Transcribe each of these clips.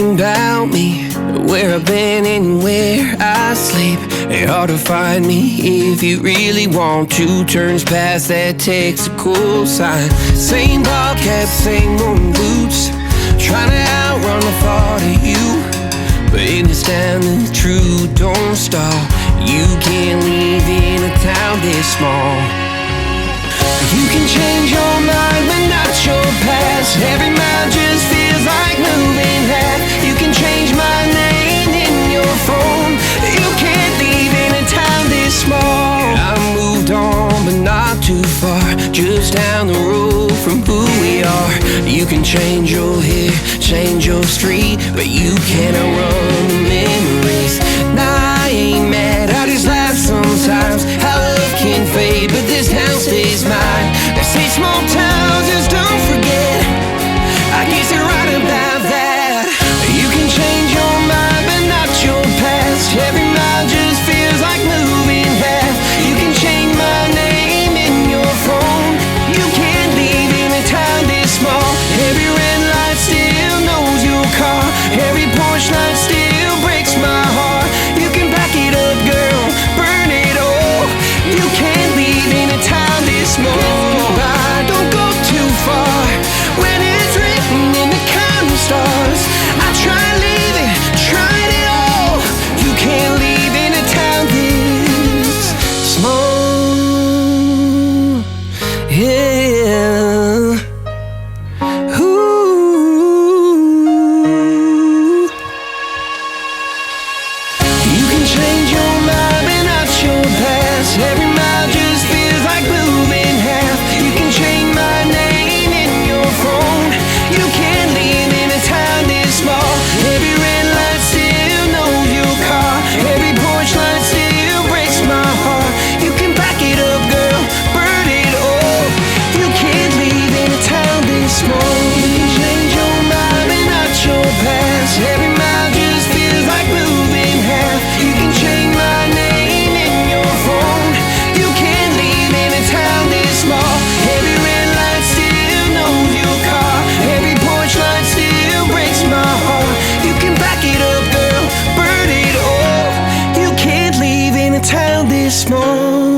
asking about me, where I've been and where I sleep. It's hard to find me if you really want to. Turns past that takes a cool sign. Same ball cap, same moon boots, trying to outrun the thought of you. But in this town the truth don't stall. You can't leave in a town this small. You can change your mind but not your past. Every mile just feels like moving half. You can change my name in your phone. You can't leave in a town this small. I moved on but not too far, just down the road from who we are. You can change your hair, change your street, but you can't outrun the memories. Nah, I ain't mad, I just laugh sometimes. How love can fade, but this town stays mine. They say small towns just don't forget. I guess you're right about that. You can change your mind but not your past. Every mile just feels like moving half. You can change my name in your phone. You can't leave in a town this small. Every red light still knows your car. Every porch light still breaks my heart. You can back it up, girl, burn it all. You can't leave in a town this small. Don't go too far when it's written in the counting stars. I tried leaving, tried it all. You can't leave in a town this small. Yeah. Ooh. You can change your mind but not your past. Every mile just feels like moving half. You can change my name in your phone. You can't leave in a town this small. Every red light still knows your car. Every porch light still breaks my heart. You can back it up, girl, burn it all. You can't leave in a town this small. You can change your mind but not your past. Every mile just feels like moving half. You can change my name in your phone. You can't leave in a town this small. Every red light still knows your car. Every porch light still breaks my heart. You can back it up, girl, burn it all. You can't leave in a town this small.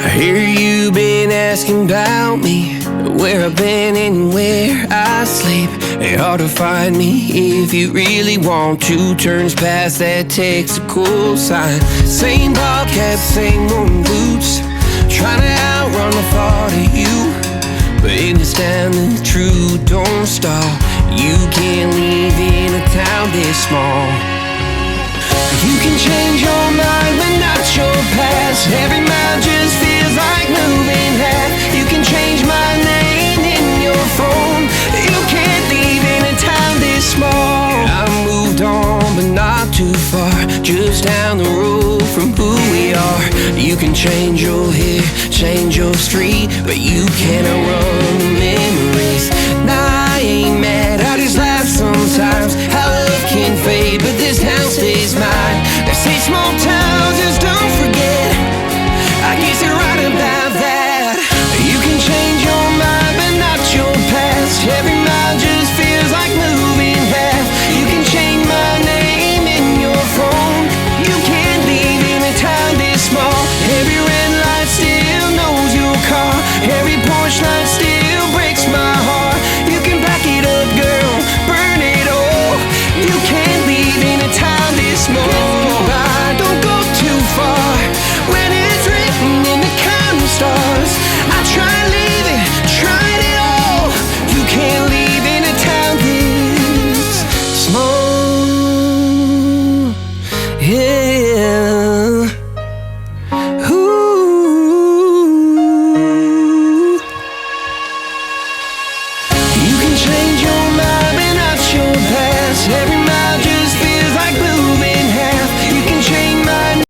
I hear you been asking about me, where I've been and where I sleep. It's hard to find me if you really want to. Turns past that takes a cool sign. Same ball cap, same moon boots, trying to outrun the thought of you. But in this town the truth don't stall. You can't leave in a town this small. You can change your mind but not your past. Every mile just feels like moving half. You can change my name in your phone. You can't leave in a town this small. I moved on but not too far, just down the road from who we are. You can change your hair, change your street, but you can't outrun the memories. Nah, I ain't mad, I just laugh sometimes. How love can fade, but this town stays mine. They say small town